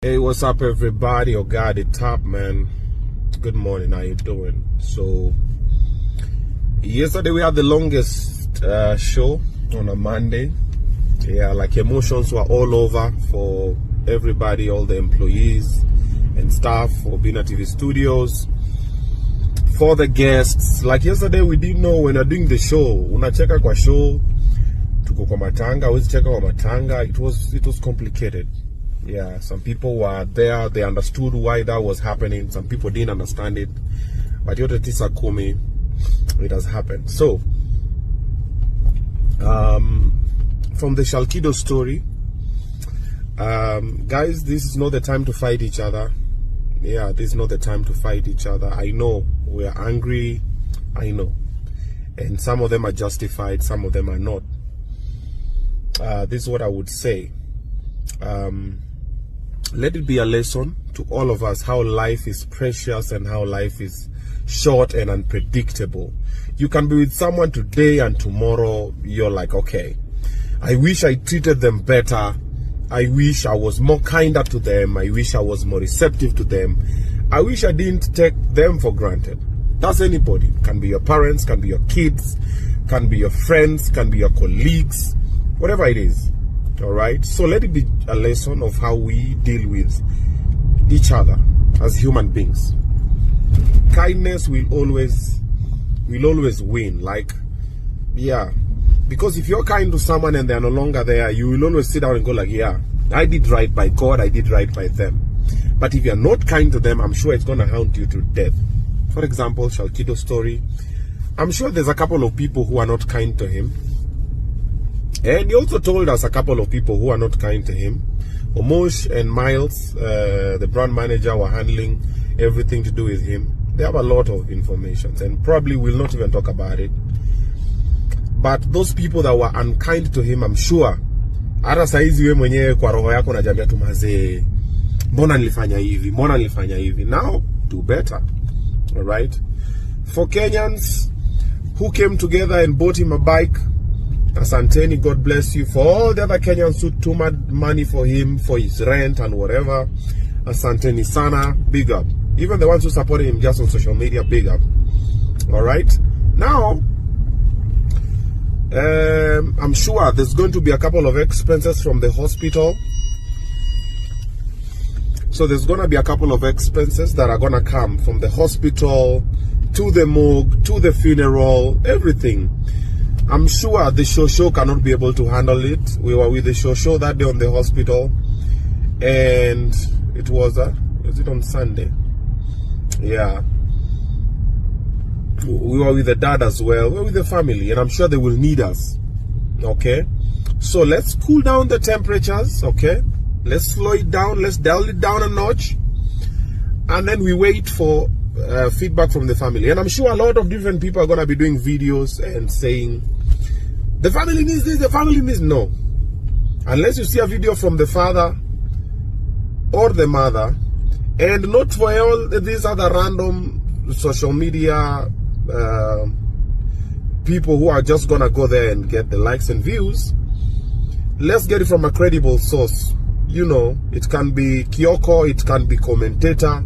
Hey, what's up, everybody? Oh God, the top man. Good morning. How you doing? So, yesterday we had the longest show on a Monday. Yeah, like emotions were all over for everybody, all the employees and staff for Obinna TV Studios, for the guests. Like yesterday, we didn't know when you're doing the show. Unacheka kwa show, tuko kwa matanga, wezi cheka kwa matanga. It was complicated. Yeah, some people were there, they understood why that was happening. Some people didn't understand it. But yote tisa kumi, it has happened. So, from the Shalkido'S story, guys, this is not the time to fight each other. Yeah, this is not the time to fight each other. I know we are angry. I know. And some of them are justified, some of them are not. This is what I would say. Let it be a lesson to all of us how life is precious and how life is short and unpredictable. You can be with someone today and tomorrow you're like, okay, I wish I treated them better. I wish I was more kinder to them. I wish I was more receptive to them. I wish I didn't take them for granted. That's anybody. Can be your parents, can be your kids, can be your friends, can be your colleagues, whatever it is. All right, so let it be a lesson of how we deal with each other as human beings. Kindness will always win. Like, yeah, because if you're kind to someone and they're no longer there, you will always sit down and go like, yeah, I did right by God, I did right by them. But if you're not kind to them, I'm sure it's gonna haunt you to death. For example, Shalkido'S story, I'm sure there's a couple of people who are not kind to him. And he also told us a couple of people who are not kind to him. Omosh and Miles, the brand manager, were handling everything to do with him. They have a lot of information and probably will not even talk about it. But those people that were unkind to him, I'm sure, hata saizi we mwenyewe kwa roho yako unajambia tu mazee, mbona nilifanya hivi? Now, do better. All right? For Kenyans who came together and bought him a bike, Asanteni, God bless you. For all the other Kenyans who took money for him, for his rent and whatever, Asanteni sana, big up. Even the ones who supported him just on social media, big up. Alright? Now, I'm sure there's going to be a couple of expenses from the hospital. So there's going to be a couple of expenses that are going to come from the hospital, to the morgue, to the funeral, everything. I'm sure the show cannot be able to handle it. We were with the show that day on the hospital, and it was it on Sunday? Yeah, we were with the dad as well. We were with the family, and I'm sure they will need us. Okay, so let's cool down the temperatures. Okay, let's slow it down. Let's dial it down a notch, and then we wait for feedback from the family. And I'm sure a lot of different people are going to be doing videos and saying the family needs this, the family needs no. Unless you see a video from the father or the mother, and not for all these other random social media people who are just going to go there and get the likes and views. Let's get it from a credible source. You know, it can be Kyoko, it can be commentator,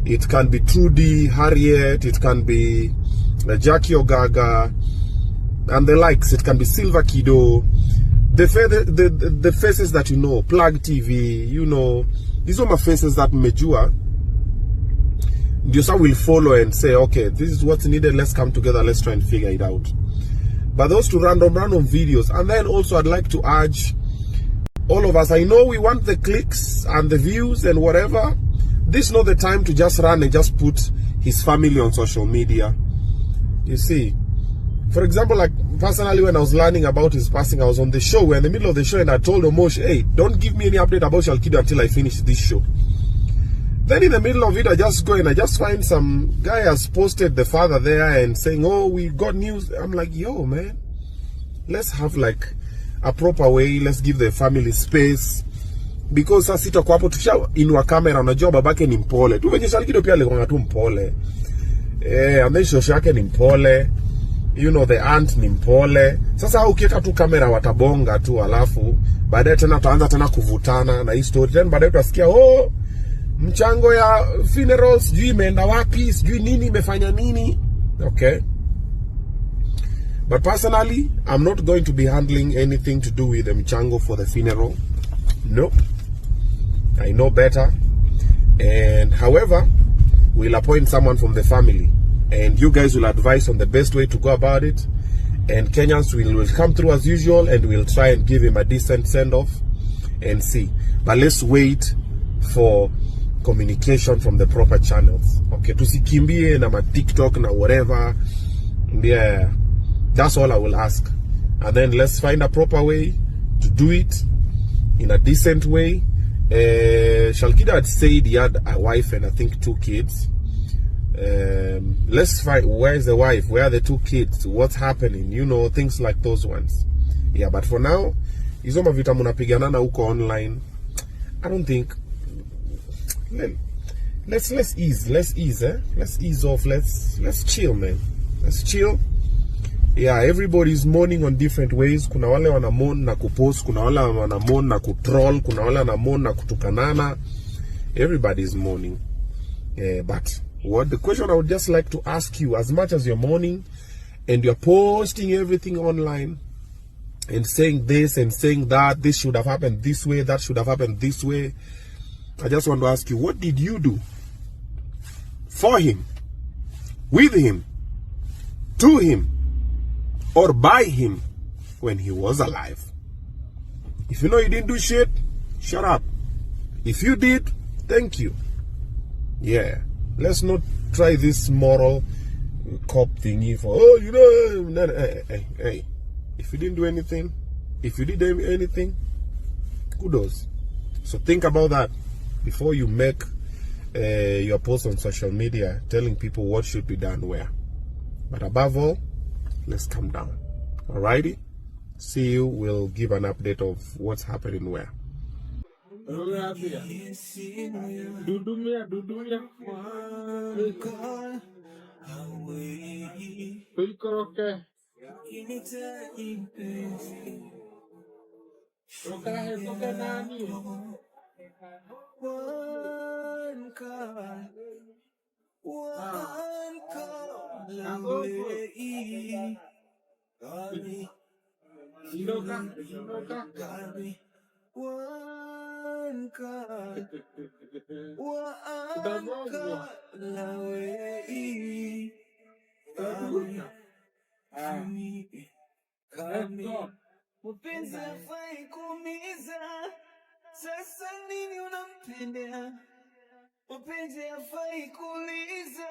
it can be Trudy, Harriet, it can be Jackie Ogaga, and the likes. It can be Silver Kiddo, the faces that you know, Plug TV, you know. These are my faces that Mejua, Diosa will follow and say, okay, this is what's needed, let's come together, let's try and figure it out. But those two random videos. And then also I'd like to urge all of us, I know we want the clicks and the views and whatever. This is not the time to just run and just put his family on social media. You see, for example, like personally, when I was learning about his passing, I was on the show. We're in the middle of the show, and I told Omosh, hey, don't give me any update about Shalkido until I finish this show. Then in the middle of it, I just go and I just find some guy has posted the father there and saying, oh, we got news. I'm like, yo, man, let's have like a proper way. Let's give the family space. Because sasa kwa hapo tusha inua kamera, unajua babake ni mpole. Tu venye Shalkido pia alikuwa tu mpole. And then shosho yake ni mpole. you know, the aunt ni mpole. Sasa ukiweka tu kamera watabonga tu, alafu baadaye tena tutaanza tena kuvutana na hii story. Then baadaye tutasikia mchango ya funerals sijui imeenda wapi, sijui nini imefanya nini. Okay, but personally I'm not going to be handling anything to do with the mchango for the funeral. No, I know better. And however, we'll appoint someone from the family, and you guys will advise on the best way to go about it. And Kenyans will come through as usual, and we'll try and give him a decent send-off and see. But let's wait for communication from the proper channels. Okay, tusikimbie na ma TikTok na whatever. Yeah, that's all I will ask. And then let's find a proper way to do it in a decent way. Shalkido had said he had a wife and I think 2 kids. Let's find, where's the wife, where are the 2 kids, what's happening, you know, things like those ones. Yeah, but for now, hizo mavita munapiganana huko online, I don't think. Let's ease off, let's chill, man. Let's chill. Yeah, everybody's mourning on different ways. Kuna wale wana mourn na kupost, kuna wale wana mourn na kutroll, kuna wale wana mourn na kutukanana. Everybody's mourning. But what the question I would just like to ask you, as much as you're mourning and you're posting everything online and saying this and saying that, this should have happened this way, that should have happened this way, I just want to ask you, what did you do for him, with him, to him, or by him when he was alive? If you know you didn't do shit, shut up. If you did, thank you. Yeah, let's not try this moral cop thingy for, you know, hey. If you didn't do anything, if you did anything, kudos. So think about that before you make your post on social media telling people what should be done where. But above all, let's calm down. Alrighty? See you. We'll give an update of what's happening where. Mpenzi hafai kuumiza, sasa nini unampendea? Mpenzi hafai kuuliza.